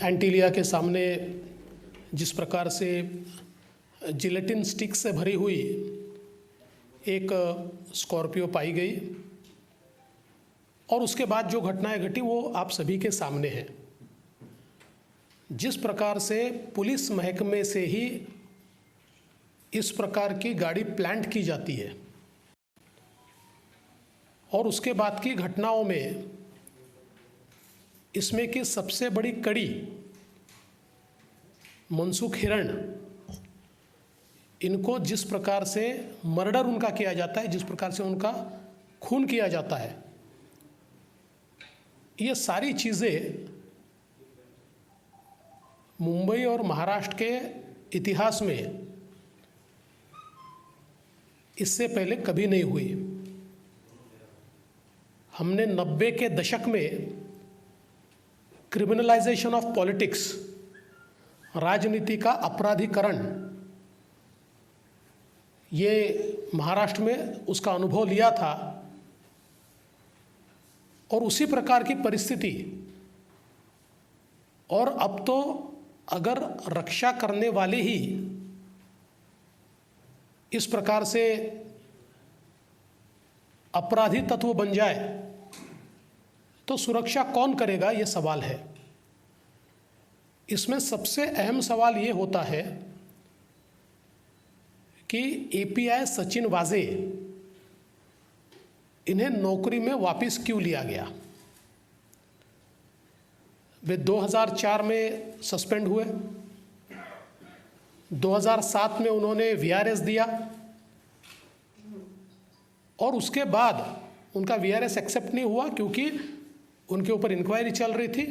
एंटीलिया के सामने जिस प्रकार से जिलेटिन स्टिक से भरी हुई एक स्कॉर्पियो पाई गई और उसके बाद जो घटनाएं घटी वो आप सभी के सामने हैं। जिस प्रकार से पुलिस महकमे से ही इस प्रकार की गाड़ी प्लांट की जाती है और उसके बाद की घटनाओं में इसमें की सबसे बड़ी कड़ी मनसुख हिरण, इनको जिस प्रकार से मर्डर उनका किया जाता है, जिस प्रकार से उनका खून किया जाता है, ये सारी चीज़ें मुंबई और महाराष्ट्र के इतिहास में इससे पहले कभी नहीं हुई। हमने 90 के दशक में क्रिमिनलाइजेशन ऑफ पॉलिटिक्स, राजनीति का अपराधीकरण, ये महाराष्ट्र में उसका अनुभव लिया था और उसी प्रकार की परिस्थिति। और अब तो अगर रक्षा करने वाले ही इस प्रकार से अपराधी तत्व बन जाए तो सुरक्षा कौन करेगा, ये सवाल है। इसमें सबसे अहम सवाल ये होता है कि एपीआई सचिन वाजे, इन्हें नौकरी में वापस क्यों लिया गया। वे 2004 में सस्पेंड हुए, 2007 में उन्होंने वीआरएस दिया और उसके बाद उनका वीआरएस एक्सेप्ट नहीं हुआ क्योंकि उनके ऊपर इंक्वायरी चल रही थी।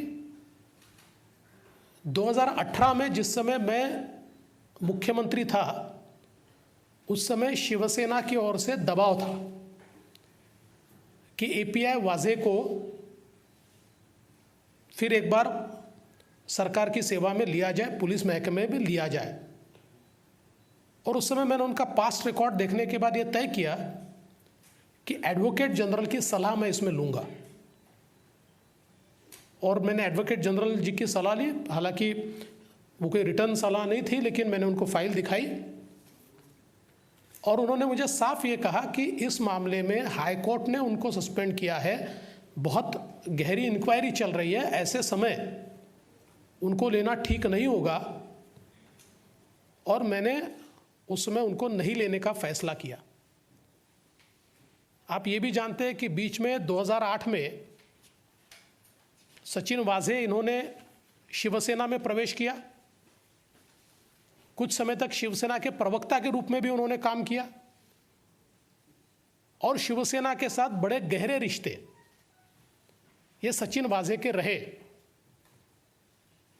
2018 में जिस समय मैं मुख्यमंत्री था, उस समय शिवसेना की ओर से दबाव था कि एपीआई वाजे को फिर एक बार सरकार की सेवा में लिया जाए, पुलिस महकमे में लिया जाए। और उस समय मैंने उनका पास्ट रिकॉर्ड देखने के बाद यह तय किया कि एडवोकेट जनरल की सलाह मैं इसमें लूँगा। और मैंने एडवोकेट जनरल जी की सलाह ली, हालांकि वो कोई रिटर्न सलाह नहीं थी, लेकिन मैंने उनको फाइल दिखाई और उन्होंने मुझे साफ ये कहा कि इस मामले में हाई कोर्ट ने उनको सस्पेंड किया है, बहुत गहरी इंक्वायरी चल रही है, ऐसे समय उनको लेना ठीक नहीं होगा। और मैंने उस समय उनको नहीं लेने का फैसला किया। आप ये भी जानते हैं कि बीच में 2008 में सचिन वाजे, इन्होंने शिवसेना में प्रवेश किया। कुछ समय तक शिवसेना के प्रवक्ता के रूप में भी उन्होंने काम किया और शिवसेना के साथ बड़े गहरे रिश्ते ये सचिन वाजे के रहे।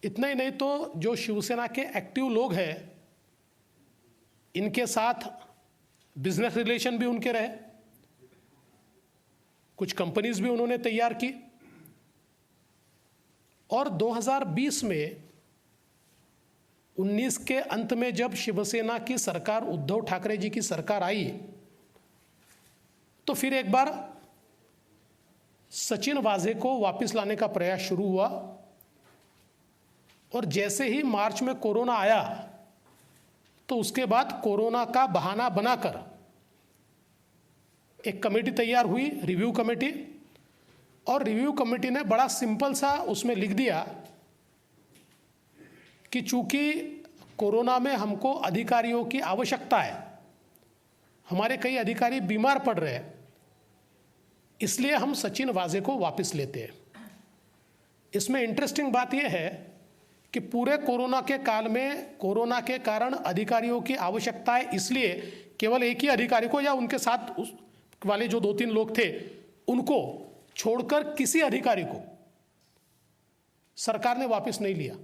इतना ही नहीं तो जो शिवसेना के एक्टिव लोग हैं, इनके साथ बिजनेस रिलेशन भी उनके रहे, कुछ कंपनीज भी उन्होंने तैयार की। और 2020 में 19 के अंत में जब शिवसेना की सरकार, उद्धव ठाकरे जी की सरकार आई, तो फिर एक बार सचिन वाजे को वापस लाने का प्रयास शुरू हुआ। और जैसे ही मार्च में कोरोना आया तो उसके बाद कोरोना का बहाना बनाकर एक कमेटी तैयार हुई, रिव्यू कमेटी। और रिव्यू कमेटी ने बड़ा सिंपल सा उसमें लिख दिया कि चूंकि कोरोना में हमको अधिकारियों की आवश्यकता है, हमारे कई अधिकारी बीमार पड़ रहे हैं, इसलिए हम सचिन वाजे को वापस लेते हैं। इसमें इंटरेस्टिंग बात यह है कि पूरे कोरोना के काल में कोरोना के कारण अधिकारियों की आवश्यकता है, इसलिए केवल एक ही अधिकारी को या उनके साथ उस वाले जो 2-3 लोग थे उनको छोड़कर किसी अधिकारी को सरकार ने वापस नहीं लिया।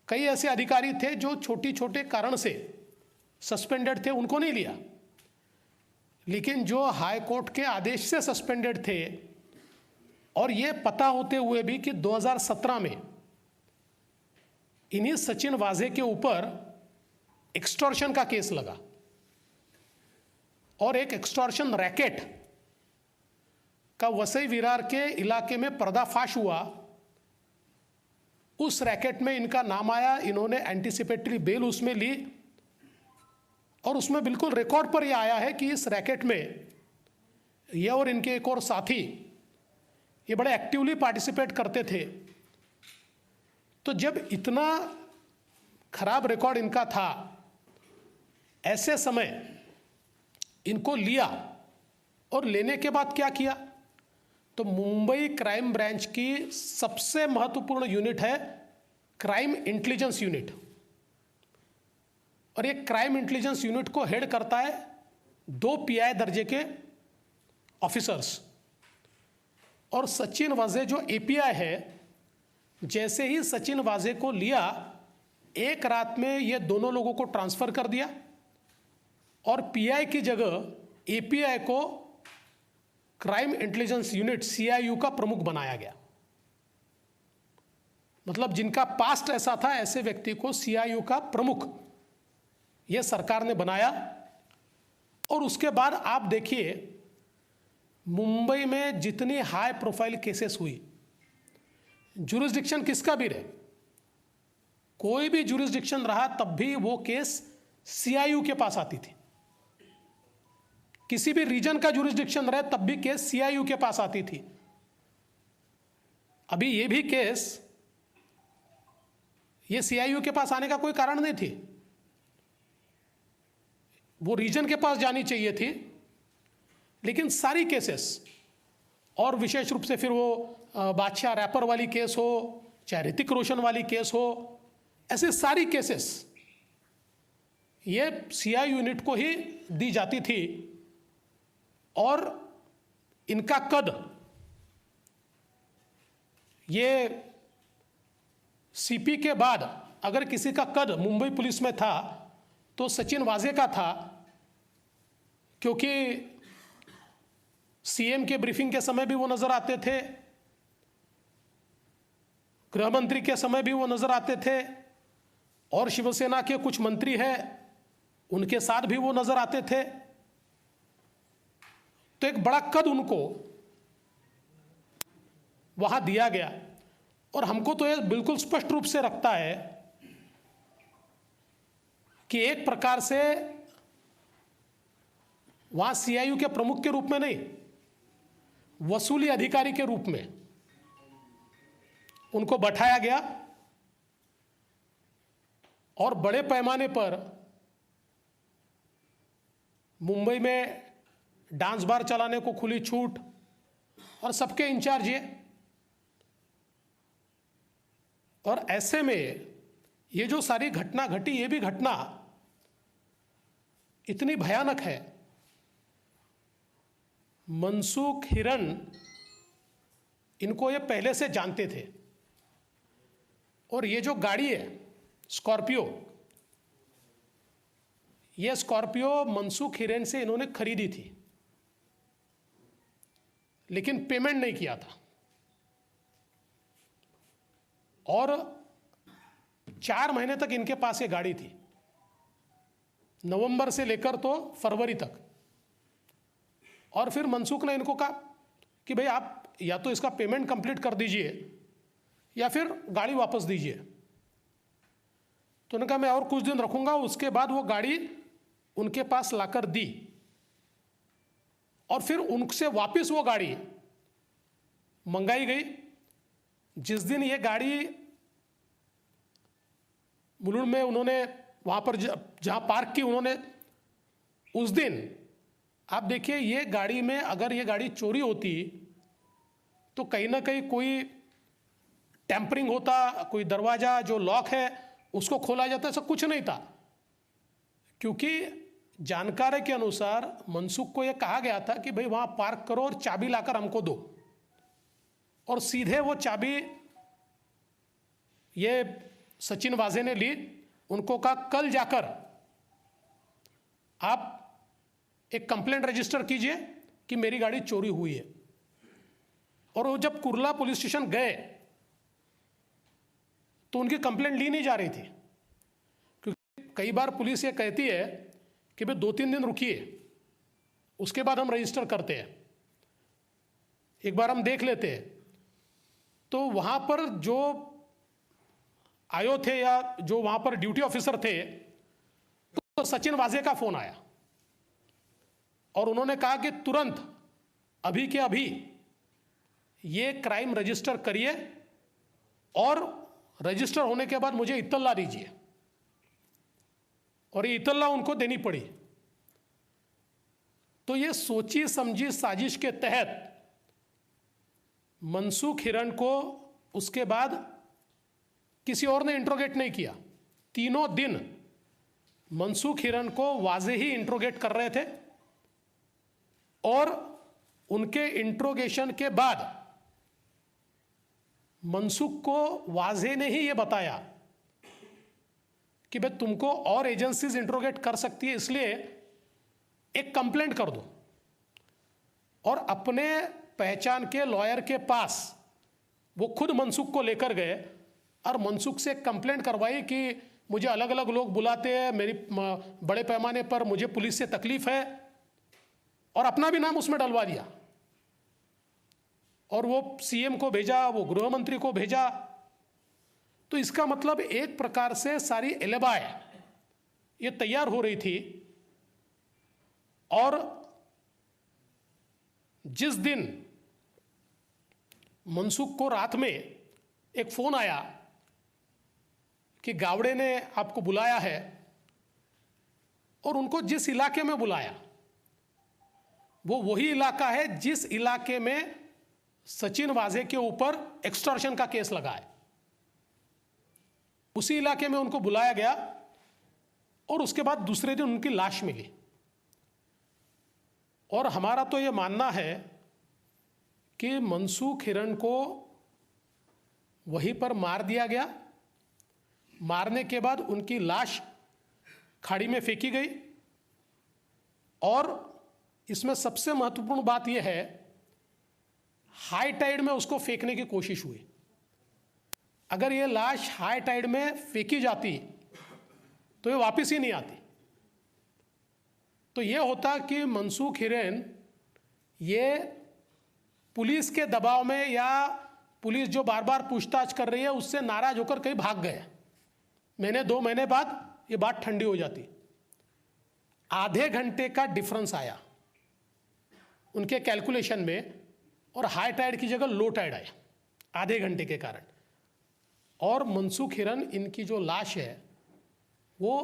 कई ऐसे अधिकारी थे जो छोटे छोटे कारण से सस्पेंडेड थे, उनको नहीं लिया। लेकिन जो हाई कोर्ट के आदेश से सस्पेंडेड थे और ये पता होते हुए भी कि 2017 में इन्हीं सचिन वाजे के ऊपर एक्सटॉर्शन का केस लगा और एक एक्सटॉर्शन रैकेट का वसई विरार के इलाके में पर्दाफाश हुआ, उस रैकेट में इनका नाम आया, इन्होंने एंटीसिपेटरी बेल उसमें ली और उसमें बिल्कुल रिकॉर्ड पर यह आया है कि इस रैकेट में ये और इनके एक और साथी ये बड़े एक्टिवली पार्टिसिपेट करते थे। तो जब इतना खराब रिकॉर्ड इनका था, ऐसे समय इनको लिया और लेने के बाद क्या किया, तो मुंबई क्राइम ब्रांच की सबसे महत्वपूर्ण यूनिट है क्राइम इंटेलिजेंस यूनिट, और ये क्राइम इंटेलिजेंस यूनिट को हेड करता है 2 PI दर्जे के ऑफिसर्स। और सचिन वाजे जो API है, जैसे ही सचिन वाजे को लिया, एक रात में ये दोनों लोगों को ट्रांसफर कर दिया और PI की जगह API को क्राइम इंटेलिजेंस यूनिट CIU का प्रमुख बनाया गया। मतलब जिनका पास्ट ऐसा था, ऐसे व्यक्ति को CIU का प्रमुख यह सरकार ने बनाया। और उसके बाद आप देखिए मुंबई में जितनी हाई प्रोफाइल केसेस हुई, जुरिस्डिक्शन किसका भी रहे, कोई भी जुरिस्डिक्शन रहा, तब भी वो केस CIU के पास आती थी। किसी भी रीजन का जुरिस्डिक्शन रहे तब भी केस CIU के पास आती थी। अभी ये भी केस ये CIU के पास आने का कोई कारण नहीं थी, वो रीजन के पास जानी चाहिए थी। लेकिन सारी केसेस, और विशेष रूप से फिर वो बादशाह रैपर वाली केस हो, चाहे ऋतिक रोशन वाली केस हो, ऐसे सारी केसेस ये CIU यूनिट को ही दी जाती थी। और इनका कद, ये CP के बाद अगर किसी का कद मुंबई पुलिस में था तो सचिन वाजे का था, क्योंकि CM के ब्रीफिंग के समय भी वो नजर आते थे, गृह मंत्री के समय भी वो नजर आते थे, और शिवसेना के कुछ मंत्री हैं उनके साथ भी वो नजर आते थे। तो एक बड़ा कद उनको वहां दिया गया। और हमको तो यह बिल्कुल स्पष्ट रूप से रखता है कि एक प्रकार से वहां CIU के प्रमुख के रूप में नहीं, वसूली अधिकारी के रूप में उनको बैठाया गया और बड़े पैमाने पर मुंबई में डांस बार चलाने को खुली छूट, और सबके इंचार्ज ये। और ऐसे में ये जो सारी घटना घटी, ये भी घटना इतनी भयानक है। मनसुख हिरन इनको ये पहले से जानते थे, और ये जो गाड़ी है स्कॉर्पियो, ये स्कॉर्पियो मनसुख हिरेन से इन्होंने खरीदी थी, लेकिन पेमेंट नहीं किया था। और 4 महीने तक इनके पास ये गाड़ी थी, नवंबर से लेकर तो फरवरी तक। और फिर मनसुख ने इनको कहा कि भाई आप या तो इसका पेमेंट कंप्लीट कर दीजिए या फिर गाड़ी वापस दीजिए। तो उन्होंने कहा मैं और कुछ दिन रखूंगा। उसके बाद वो गाड़ी उनके पास लाकर दी, और फिर उनसे वापस वो गाड़ी मंगाई गई। जिस दिन ये गाड़ी मुलुंड में उन्होंने वहां पर जहां पार्क की उन्होंने, उस दिन आप देखिए ये गाड़ी में अगर ये गाड़ी चोरी होती तो कहीं ना कहीं कोई टेम्परिंग होता, कोई दरवाजा जो लॉक है उसको खोला जाता, ऐसा कुछ नहीं था। क्योंकि जानकारी के अनुसार मनसुख को यह कहा गया था कि भाई वहां पार्क करो और चाबी लाकर हमको दो, और सीधे वो चाबी ये सचिन वाजे ने ली। उनको कहा कल जाकर आप एक कंप्लेंट रजिस्टर कीजिए कि मेरी गाड़ी चोरी हुई है। और वो जब कुर्ला पुलिस स्टेशन गए तो उनकी कंप्लेंट ली नहीं जा रही थी, क्योंकि कई बार पुलिस ये कहती है कि भाई 2-3 दिन रुकिए, उसके बाद हम रजिस्टर करते हैं, एक बार हम देख लेते हैं। तो वहां पर जो आयो थे या जो वहां पर ड्यूटी ऑफिसर थे, तो सचिन वाजे का फोन आया और उन्होंने कहा कि तुरंत अभी के अभी ये क्राइम रजिस्टर करिए और रजिस्टर होने के बाद मुझे इत्तला दीजिए। और ये इत्तला उनको देनी पड़ी। तो ये सोची समझी साजिश के तहत मनसुख हिरन को उसके बाद किसी और ने इंट्रोगेट नहीं किया। तीनों दिन मनसुख हिरन को वाजे ही इंट्रोगेट कर रहे थे और उनके इंट्रोगेशन के बाद मनसुख को वाजे ने ही यह बताया कि भाई तुमको और एजेंसीज इंट्रोगेट कर सकती है, इसलिए एक कंप्लेंट कर दो। और अपने पहचान के लॉयर के पास वो खुद मनसुख को लेकर गए और मनसुख से कंप्लेंट करवाई कि मुझे अलग अलग लोग बुलाते हैं, मेरी बड़े पैमाने पर मुझे पुलिस से तकलीफ है, और अपना भी नाम उसमें डलवा दिया। और वो सीएम को भेजा, वो गृह मंत्री को भेजा। तो इसका मतलब एक प्रकार से सारी एलिबाय ये तैयार हो रही थी। और जिस दिन मनसुख को रात में एक फोन आया कि गावड़े ने आपको बुलाया है, और उनको जिस इलाके में बुलाया वो वही इलाका है जिस इलाके में सचिन वाजे के ऊपर एक्सटॉर्शन का केस लगा है। उसी इलाके में उनको बुलाया गया और उसके बाद दूसरे दिन उनकी लाश मिली। और हमारा तो यह मानना है कि मनसुख हिरन को वहीं पर मार दिया गया। मारने के बाद उनकी लाश खाड़ी में फेंकी गई। और इसमें सबसे महत्वपूर्ण बात यह है, हाई टाइड में उसको फेंकने की कोशिश हुई। अगर यह लाश हाई टाइड में फेंकी जाती तो ये वापस ही नहीं आती। तो यह होता कि मनसुख हिरेन ये पुलिस के दबाव में, या पुलिस जो बार बार पूछताछ कर रही है उससे नाराज होकर कहीं भाग गए। महीने 2 महीने बाद ये बात ठंडी हो जाती। आधे घंटे का डिफरेंस आया उनके कैलकुलेशन में, और हाई टाइड की जगह लो टाइड आया आधे घंटे के कारण। और मनसुख हिरन इनकी जो लाश है वो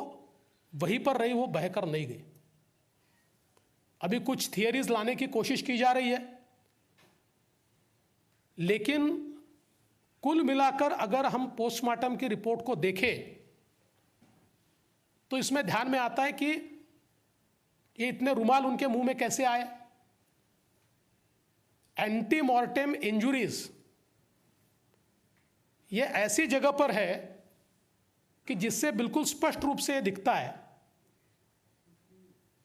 वहीं पर रही, वो बहकर नहीं गई। अभी कुछ थियरीज लाने की कोशिश की जा रही है, लेकिन कुल मिलाकर अगर हम पोस्टमार्टम की रिपोर्ट को देखें तो इसमें ध्यान में आता है कि ये इतने रुमाल उनके मुंह में कैसे आए। एंटीमॉर्टेम इंजुरीज ये ऐसी जगह पर है कि जिससे बिल्कुल स्पष्ट रूप से दिखता है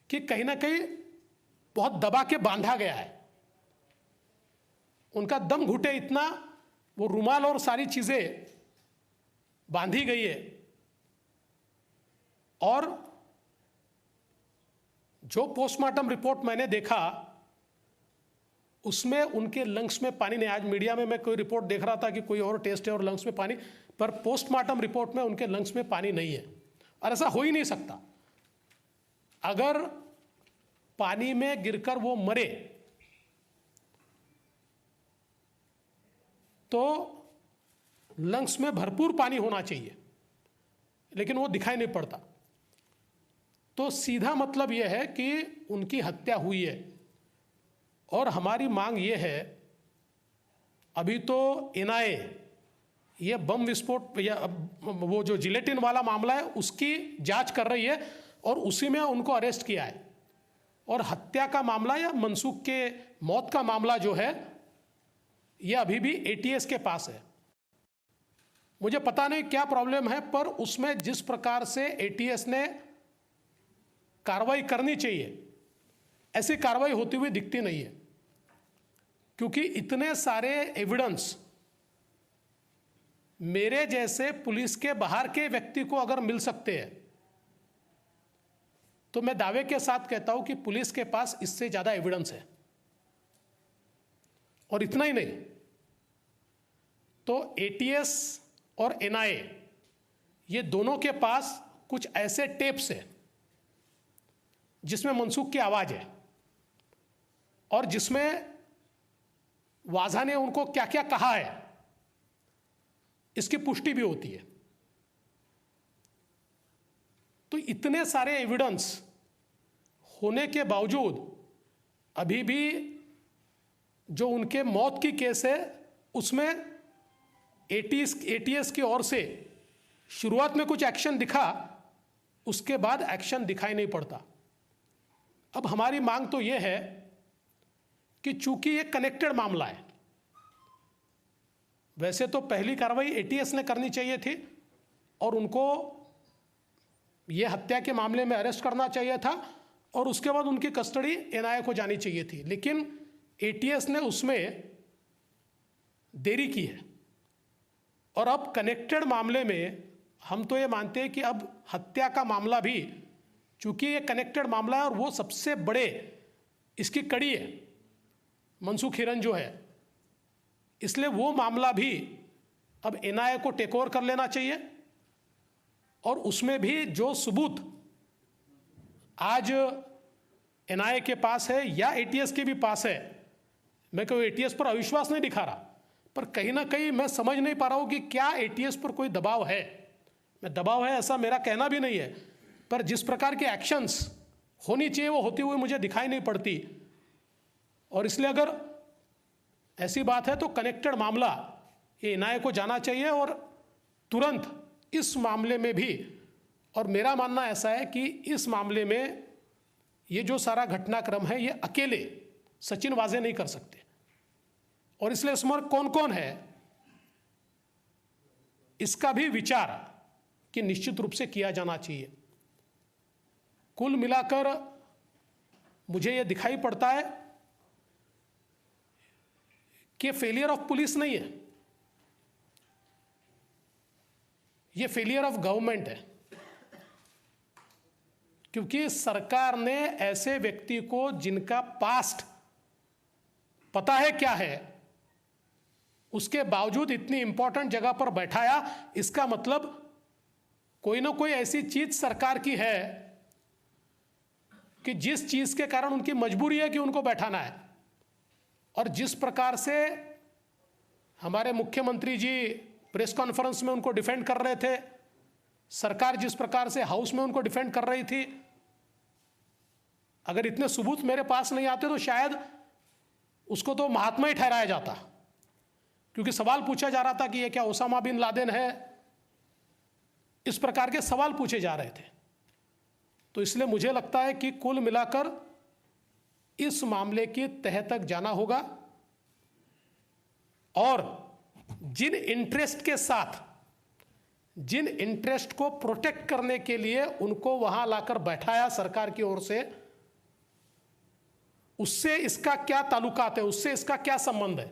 कि कहीं ना कहीं बहुत दबा के बांधा गया है। उनका दम घुटे इतना वो रुमाल और सारी चीजें बांधी गई है। और जो पोस्टमार्टम रिपोर्ट मैंने देखा उसमें उनके लंग्स में पानी नहीं। आज मीडिया में मैं कोई रिपोर्ट देख रहा था कि कोई और टेस्ट है और लंग्स में पानी, पर पोस्टमार्टम रिपोर्ट में उनके लंग्स में पानी नहीं है। और ऐसा हो ही नहीं सकता। अगर पानी में गिरकर वो मरे तो लंग्स में भरपूर पानी होना चाहिए, लेकिन वो दिखाई नहीं पड़ता। तो सीधा मतलब यह है कि उनकी हत्या हुई है। और हमारी मांग यह है, अभी तो एनआईए ये बम विस्फोट या वो जो जिलेटिन वाला मामला है उसकी जांच कर रही है और उसी में उनको अरेस्ट किया है। और हत्या का मामला या मनसुख के मौत का मामला जो है ये अभी भी एटीएस के पास है। मुझे पता नहीं क्या प्रॉब्लम है, पर उसमें जिस प्रकार से एटीएस ने कार्रवाई करनी चाहिए ऐसी कार्रवाई होती हुई दिखती नहीं है, क्योंकि इतने सारे एविडेंस मेरे जैसे पुलिस के बाहर के व्यक्ति को अगर मिल सकते हैं तो मैं दावे के साथ कहता हूं कि पुलिस के पास इससे ज्यादा एविडेंस है। और इतना ही नहीं, तो एटीएस और एनआईए ये दोनों के पास कुछ ऐसे टेप्स है जिसमें मनसूख की आवाज है और जिसमें वाजा ने उनको क्या क्या कहा है इसकी पुष्टि भी होती है। तो इतने सारे एविडेंस होने के बावजूद अभी भी जो उनके मौत की केस है उसमें एटीएस की ओर से शुरुआत में कुछ एक्शन दिखा, उसके बाद एक्शन दिखाई नहीं पड़ता। अब हमारी मांग तो यह है कि चूंकि ये कनेक्टेड मामला है, वैसे तो पहली कार्रवाई एटीएस ने करनी चाहिए थी और उनको ये हत्या के मामले में अरेस्ट करना चाहिए था और उसके बाद उनकी कस्टडी एनआईए को जानी चाहिए थी, लेकिन एटीएस ने उसमें देरी की है। और अब कनेक्टेड मामले में हम तो ये मानते हैं कि अब हत्या का मामला भी, चूंकि ये कनेक्टेड मामला है और वो सबसे बड़े इसकी कड़ी है मनसूख हिरन जो है, इसलिए वो मामला भी अब एनआईए को टेक ओवर कर लेना चाहिए और उसमें भी जो सबूत आज एनआईए के पास है या एटीएस के भी पास है, मैं कोई एटीएस पर अविश्वास नहीं दिखा रहा, पर कहीं ना कहीं मैं समझ नहीं पा रहा हूं कि क्या एटीएस पर कोई दबाव है। मैं दबाव है ऐसा मेरा कहना भी नहीं है, पर जिस प्रकार के एक्शंस होनी चाहिए वो होती हुई मुझे दिखाई नहीं पड़ती। और इसलिए अगर ऐसी बात है तो कनेक्टेड मामला ये एनआईए को जाना चाहिए और तुरंत इस मामले में भी। और मेरा मानना ऐसा है कि इस मामले में ये जो सारा घटनाक्रम है ये अकेले सचिन वाजे नहीं कर सकते और इसलिए इसमें कौन कौन है इसका भी विचार कि निश्चित रूप से किया जाना चाहिए। कुल मिलाकर मुझे यह दिखाई पड़ता है कि फेलियर ऑफ पुलिस नहीं है, यह फेलियर ऑफ गवर्नमेंट है, क्योंकि सरकार ने ऐसे व्यक्ति को जिनका पास्ट पता है क्या है उसके बावजूद इतनी इंपॉर्टेंट जगह पर बैठाया। इसका मतलब कोई ना कोई ऐसी चीज सरकार की है कि जिस चीज के कारण उनकी मजबूरी है कि उनको बैठाना है। और जिस प्रकार से हमारे मुख्यमंत्री जी प्रेस कॉन्फ्रेंस में उनको डिफेंड कर रहे थे, सरकार जिस प्रकार से हाउस में उनको डिफेंड कर रही थी, अगर इतने सबूत मेरे पास नहीं आते तो शायद उसको तो महात्मा ही ठहराया जाता, क्योंकि सवाल पूछा जा रहा था कि ये क्या ओसामा बिन लादेन है, इस प्रकार के सवाल पूछे जा रहे थे। तो इसलिए मुझे लगता है कि कुल मिलाकर इस मामले की तह तक जाना होगा और जिन इंटरेस्ट के साथ, जिन इंटरेस्ट को प्रोटेक्ट करने के लिए उनको वहां लाकर बैठाया सरकार की ओर से, उससे इसका क्या ताल्लुकात है, उससे इसका क्या संबंध है,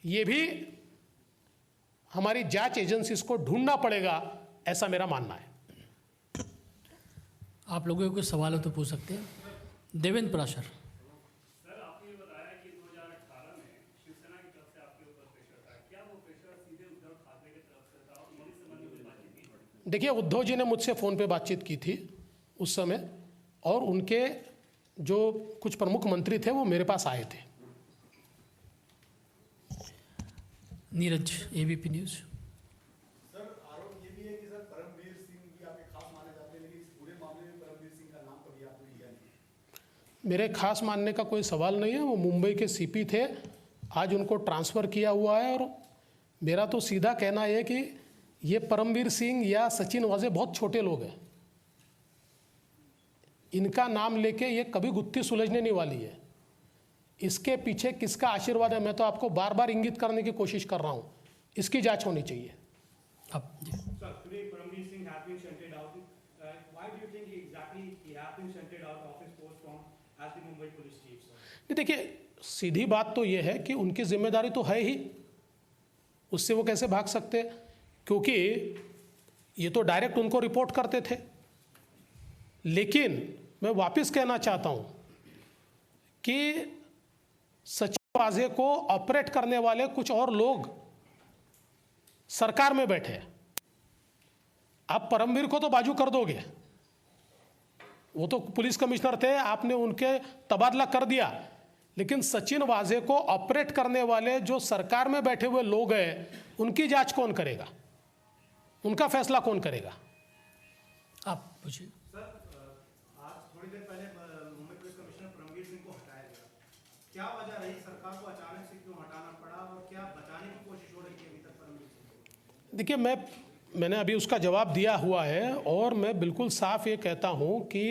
यह भी हमारी जांच एजेंसीज को ढूंढना पड़ेगा, ऐसा मेरा मानना है। आप लोगों को सवाल हो तो पूछ सकते हैं। देवेंद्र पराशर। सर, आपने बताया कि 2018 में शिवसेना की तरफ से आपके ऊपर प्रेशर था, क्या वो प्रेशर सीधे उद्धव ठाकरे की तरफ से था और मोदी से मन में बातचीत की? देखिए, उद्धव जी ने मुझसे फ़ोन पे बातचीत की थी उस समय, और उनके जो कुछ प्रमुख मंत्री थे वो मेरे पास आए थे। Neeraj, ABP news. सर, आरोप ये भी है कि सर परमवीर सिंह भी आपके खास माने जाते हैं, लेकिन इस पूरे मामले में परमवीर सिंह का नाम कभी आपने लिया नहीं। मेरे खास मानने का कोई सवाल नहीं है, वो मुंबई के सीपी थे, आज उनको ट्रांसफ़र किया हुआ है। और मेरा तो सीधा कहना है कि ये परमवीर सिंह या सचिन वाजे बहुत छोटे लोग हैं, इनका नाम लेके ये कभी गुत्थी सुलझने नहीं वाली है। इसके पीछे किसका आशीर्वाद है मैं तो आपको बार बार इंगित करने की कोशिश कर रहा हूं, इसकी जांच होनी चाहिए। अब जी। Sir, today Paramveer Singh has been shunted out. Why do you think exactly he has been shunted out of his post from as the Mumbai Police Chief, sir? नहीं, देखिए, सीधी बात तो ये है कि उनकी जिम्मेदारी तो है ही, उससे वो कैसे भाग सकते, क्योंकि ये तो डायरेक्ट उनको रिपोर्ट करते थे। लेकिन मैं वापस कहना चाहता हूं कि सचिन वाजे को ऑपरेट करने वाले कुछ और लोग सरकार में बैठे हैं आप परमवीर को तो बाजू कर दोगे, वो तो पुलिस कमिश्नर थे, आपने उनके तबादला कर दिया, लेकिन सचिन वाजे को ऑपरेट करने वाले जो सरकार में बैठे हुए लोग हैं, उनकी जांच कौन करेगा, उनका फैसला कौन करेगा? आप पूछिए। सर आज थोड़ी देर पहले मुंबई पुलिस कमिश्नर परमवीर सिंह को हटाया गया, क्या वजह रही, सरकार को अचानक से क्यों हटाना पड़ा और क्या बचाने की कोशिश हो रही है अभी तक परमवीर सिंह को? देखिए, मैंने अभी उसका जवाब दिया हुआ है और मैं बिल्कुल साफ ये कहता हूँ कि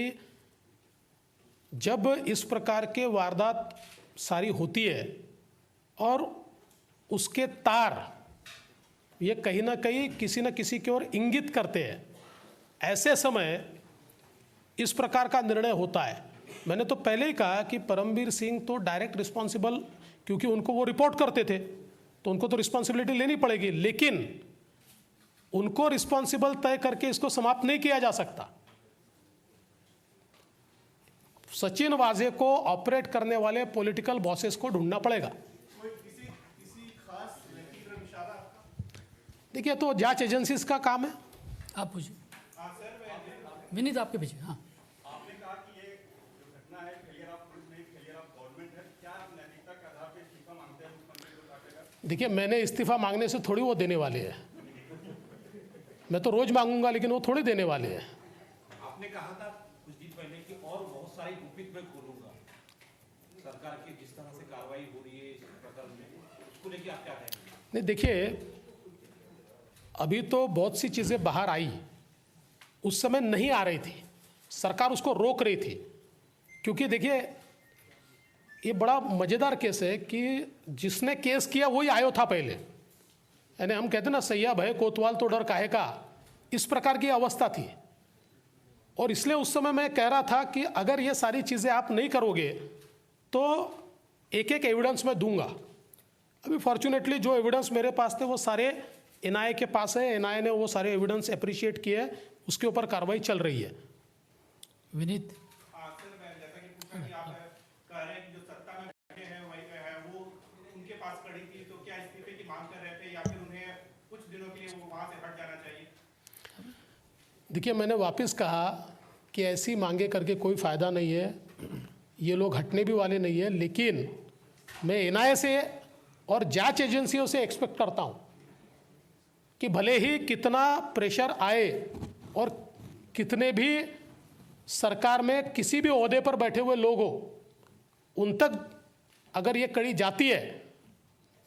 जब इस प्रकार के वारदात सारी होती है और उसके तार ये कहीं ना कहीं किसी न किसी की ओर इंगित करते हैं, ऐसे समय इस प्रकार का निर्णय होता है। मैंने तो पहले ही कहा कि परमवीर सिंह तो डायरेक्ट रिस्पॉन्सिबल, क्योंकि उनको वो रिपोर्ट करते थे तो उनको तो रिस्पॉन्सिबिलिटी लेनी पड़ेगी, लेकिन उनको रिस्पॉन्सिबल तय करके इसको समाप्त नहीं किया जा सकता। सचिन वाजे को ऑपरेट करने वाले पॉलिटिकल बॉसेस को ढूंढना पड़ेगा। कोई किसी खास व्यक्ति की तरफ इशारा आपका? देखिए, तो जांच एजेंसीज का काम है। आप पूछिए। हाँ सर, विनीत आपके पीछे। हाँ, आपने कहा कि ये जो घटना है फेलियर ऑफ पुलिस नहीं, फेलियर ऑफ गवर्नमेंट है, क्या आप नैतिकता के आधार पर इस्तीफा मांगते हैं मुख्यमंत्री को काटेगा? देखिए, मैंने इस्तीफा मांगने से थोड़ी वो देने वाले हैं, मैं तो रोज मांगूंगा, लेकिन वो थोड़ी देने वाले हैं। आपने कहा था कुछ दिन पहले कि और बहुत सारी गुपित मैं खोलूंगा, सरकार की जिस तरह से कार्रवाई हो रही है इस प्रकरण में, उसको लेके आप क्या कहेंगे? नहीं, देखिए, अभी तो बहुत सी चीज़ें बाहर आई, उस समय नहीं आ रही थी, सरकार उसको रोक रही थी, क्योंकि देखिए ये बड़ा मज़ेदार केस है कि जिसने केस किया वही आयो था पहले, यानी हम कहते ना सैया भय कोतवाल तो डर काहे का, इस प्रकार की अवस्था थी। और इसलिए उस समय मैं कह रहा था कि अगर ये सारी चीज़ें आप नहीं करोगे तो एक एक एविडेंस मैं दूंगा। अभी फॉर्चुनेटली जो एविडेंस मेरे पास थे वो सारे एनआईए के पास है, एनआईए ने वो सारे एविडेंस अप्रिशिएट किए, उसके ऊपर कार्रवाई चल रही है। विनीत। हाँ सर, मैं जैसा कि पूछा कि आप कह रहे हैं कि जो सत्ता में बैठे हैं वही है, वो उनके पास खड़ी थी, तो क्या इस्तीफे की मांग कर रहे थे या फिर उन्हें कुछ दिनों के लिए वो वहाँ से हट जाना चाहिए? देखिए, मैंने वापस कहा कि ऐसी मांगे करके कोई फ़ायदा नहीं है, ये लोग हटने भी वाले नहीं है, लेकिन मैं एनआईए से और जांच एजेंसियों से एक्सपेक्ट करता हूँ कि भले ही कितना प्रेशर आए और कितने भी सरकार में किसी भी ओहदे पर बैठे हुए लोग हो, उन तक अगर ये कड़ी जाती है,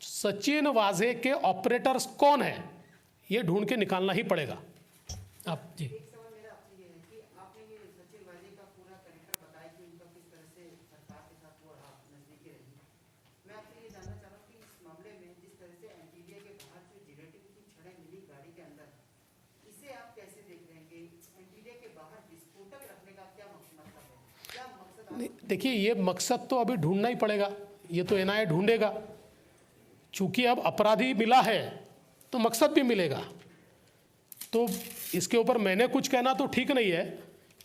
सचिन वाजे के ऑपरेटर्स कौन है ये ढूंढ के निकालना ही पड़ेगा। आप जी। एक सवाल मेरा आपसे ये है कि आपने ये सचिन वाजे का पूरा कैरेक्टर बताया कि उनका किस तरह से सरकार के साथ वो रहा, नजदीकी रही। मैं आपसे ये जानना चाह रहा हूँ कि इस मामले में जिस तरह से एनटीवीए के बाहर जो जिलेटिन की छड़ें मिली गाड़ी के अंदर, इसे आप कैसे देख रहे हैं कि एनटीवीए के बाहर विस्फोटक रखने का क्या मतलब है, क्या मकसद? नहीं, देखिए, ये मकसद तो अभी ढूंढना ही पड़ेगा, ये तो एनआईए ढूंढेगा। चूंकि अब अपराधी मिला है तो मकसद भी मिलेगा, तो इसके ऊपर मैंने कुछ कहना तो ठीक नहीं है,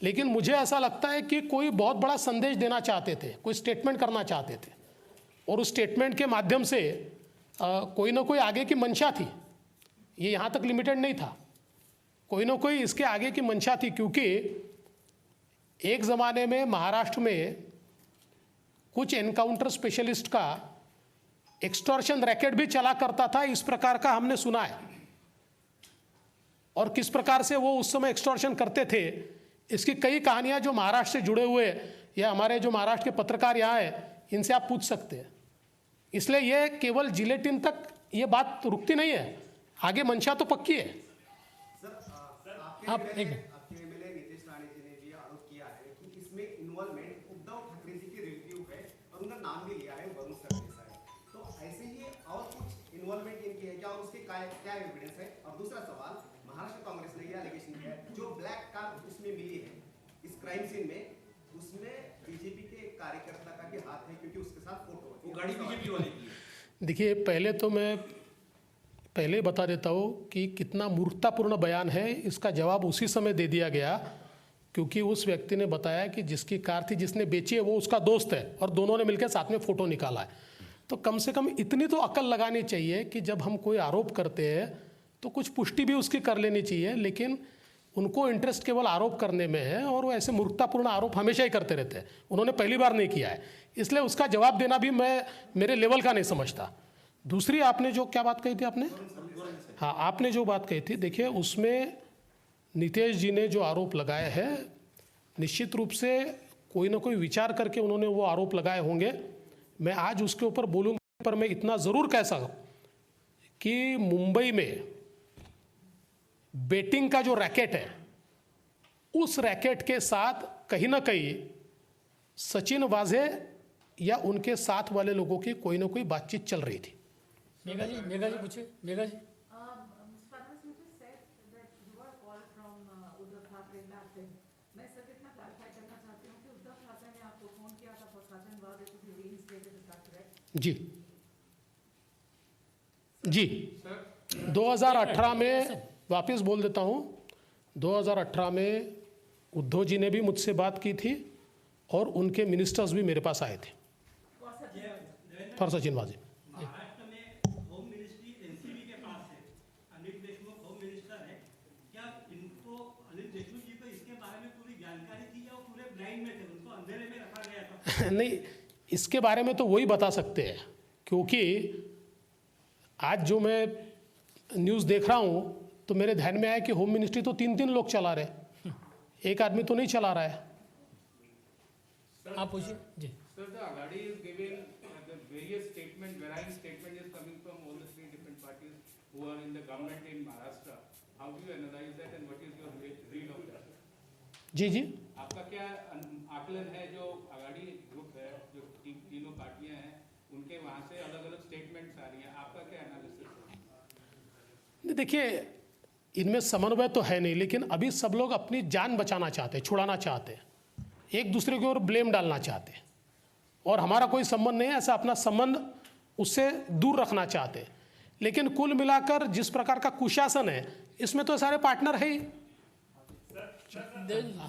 लेकिन मुझे ऐसा लगता है कि कोई बहुत बड़ा संदेश देना चाहते थे, कोई स्टेटमेंट करना चाहते थे, और उस स्टेटमेंट के माध्यम से कोई ना कोई आगे की मंशा थी, ये यहाँ तक लिमिटेड नहीं था, कोई ना कोई इसके आगे की मंशा थी। क्योंकि एक ज़माने में महाराष्ट्र में कुछ एनकाउंटर स्पेशलिस्ट का एक्सटॉर्शन रैकेट भी चला करता था, इस प्रकार का हमने सुना है, और किस प्रकार से वो उस समय एक्सटॉर्शन करते थे, इसकी कई कहानियां जो महाराष्ट्र से जुड़े हुए या हमारे जो महाराष्ट्र के पत्रकार यहाँ हैं, इनसे आप पूछ सकते हैं। इसलिए ये केवल जिलेटिन तक ये बात रुकती नहीं है, आगे मंशा तो पक्की है। आप एक आपके एमएलए नीतीश राणे जी ने भी आरोप किया है कि इसमें इन्वॉल्वमेंट उद्धव ठाकरे जी के रिलेटिव है और उनका नाम भी लिया है वरुण सरदेसाई, तो ऐसे ही और कुछ इन्वॉल्वमेंट इनकी है क्या और उसके क्या एविडेंस है? और दूसरा सवाल, महाराष्ट्र कांग्रेस ने यह एलिगेशन किया है जो ब्लैक कार उसमें मिली है इस क्राइम सीन में, उसमें बीजेपी के कार्यकर्ता का भी हाथ है क्योंकि उसके साथ फोटो है। वो गाड़ी बीजेपी वाली की है। देखिए, पहले तो मैं पहले बता देता हूँ कि कितना मूर्खतापूर्ण बयान है, इसका जवाब उसी समय दे दिया गया, क्योंकि उस व्यक्ति ने बताया कि जिसकी कार थी जिसने बेची है वो उसका दोस्त है और दोनों ने मिलकर साथ में फ़ोटो निकाला है। तो कम से कम इतनी तो अकल लगानी चाहिए कि जब हम कोई आरोप करते हैं तो कुछ पुष्टि भी उसकी कर लेनी चाहिए। लेकिन उनको इंटरेस्ट केवल आरोप करने में है और वो ऐसे मूर्खतापूर्ण आरोप हमेशा ही करते रहते हैं। उन्होंने पहली बार नहीं किया है, इसलिए उसका जवाब देना भी मैं मेरे लेवल का नहीं समझता। दूसरी आपने जो क्या बात कही थी आपने, हाँ आपने जो बात कही थी, देखिए उसमें नीतीश जी ने जो आरोप लगाए हैं निश्चित रूप से कोई ना कोई विचार करके उन्होंने वो आरोप लगाए होंगे। मैं आज उसके ऊपर बोलूँगा, पर मैं इतना ज़रूर कह सकूँ कि मुंबई में बेटिंग का जो रैकेट है, उस रैकेट के साथ कहीं ना कहीं सचिन वाजे या उनके साथ वाले लोगों की कोई ना कोई बातचीत चल रही थी। मेघा जी पूछिए, मेघा जी। जी 2018 में वापस बोल देता हूँ, 2018 में उद्धव जी ने भी मुझसे बात की थी और उनके मिनिस्टर्स भी मेरे पास आए थे फॉर सचिन वाजे। महाराष्ट्र में होम मिनिस्ट्री एनसीबी के पास है, अनिल देशमुख होम मिनिस्टर है, क्या इनको अनिल देशमुख जी को इसके बारे में पूरी जानकारी थी या वो पूरे ब्लाइंड में थे, उनको अंधेरे में रखा गया था? नहीं, इसके बारे में तो वही बता सकते हैं, क्योंकि आज जो मैं न्यूज़ देख रहा हूँ तो मेरे ध्यान में आया कि होम मिनिस्ट्री तो 3 लोग चला रहे, एक आदमी तो नहीं चला रहा है। आप पूछिए जी। Sir, the Aghadi is giving the various statement, varying statement is coming from all the 3 different parties who are in the government in Maharashtra. How do you analyze that and what is your read of that? जी जी, आपका क्या आकलन है, जो Aghadi group है, जो तीनों पार्टियां हैं, उनके वहां से अलग-अलग स्टेटमेंट्स आ रही हैं, आपका क्या एनालिसिस है? देखिए इनमें समन्वय तो है नहीं, लेकिन अभी सब लोग अपनी जान बचाना चाहते हैं, छुड़ाना चाहते हैं, एक दूसरे के ओर ब्लेम डालना चाहते हैं, और हमारा कोई संबंध नहीं है, ऐसा अपना संबंध उससे दूर रखना चाहते हैं। लेकिन कुल मिलाकर जिस प्रकार का कुशासन है, इसमें तो सारे पार्टनर है ही।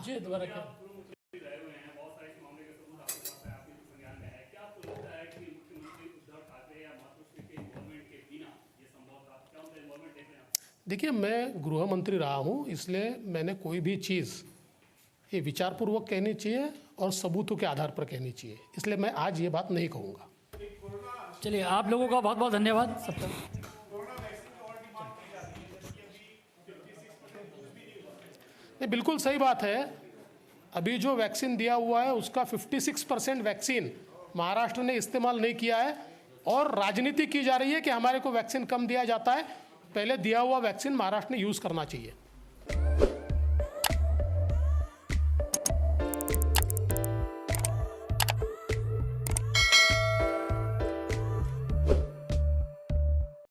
जी दोबारा क्या? रहे हुए हैं, बहुत सारे मामले के सबूत आपके पास है, आपके संज्ञान में है, क्या आपको लगता है कि मुख्यमंत्री उद्धव ठाकरे या मातोश्री के इन्वॉल्वमेंट के बिना ये संभव था? क्या उनका इन्वॉल्वमेंट देख रहे हैं आप? देखिए मैं गृह मंत्री रहा हूँ, इसलिए मैंने कोई भी चीज़ ये विचारपूर्वक कहनी चाहिए और सबूतों के आधार पर कहनी चाहिए, इसलिए मैं आज ये बात नहीं कहूँगा। चलिए, आप लोगों का बहुत बहुत धन्यवाद सबका। ये बिल्कुल सही बात है, अभी जो वैक्सीन दिया हुआ है उसका 56% वैक्सीन महाराष्ट्र ने इस्तेमाल नहीं किया है, और राजनीति की जा रही है कि हमारे को वैक्सीन कम दिया जाता है। पहले दिया हुआ वैक्सीन महाराष्ट्र ने यूज़ करना चाहिए।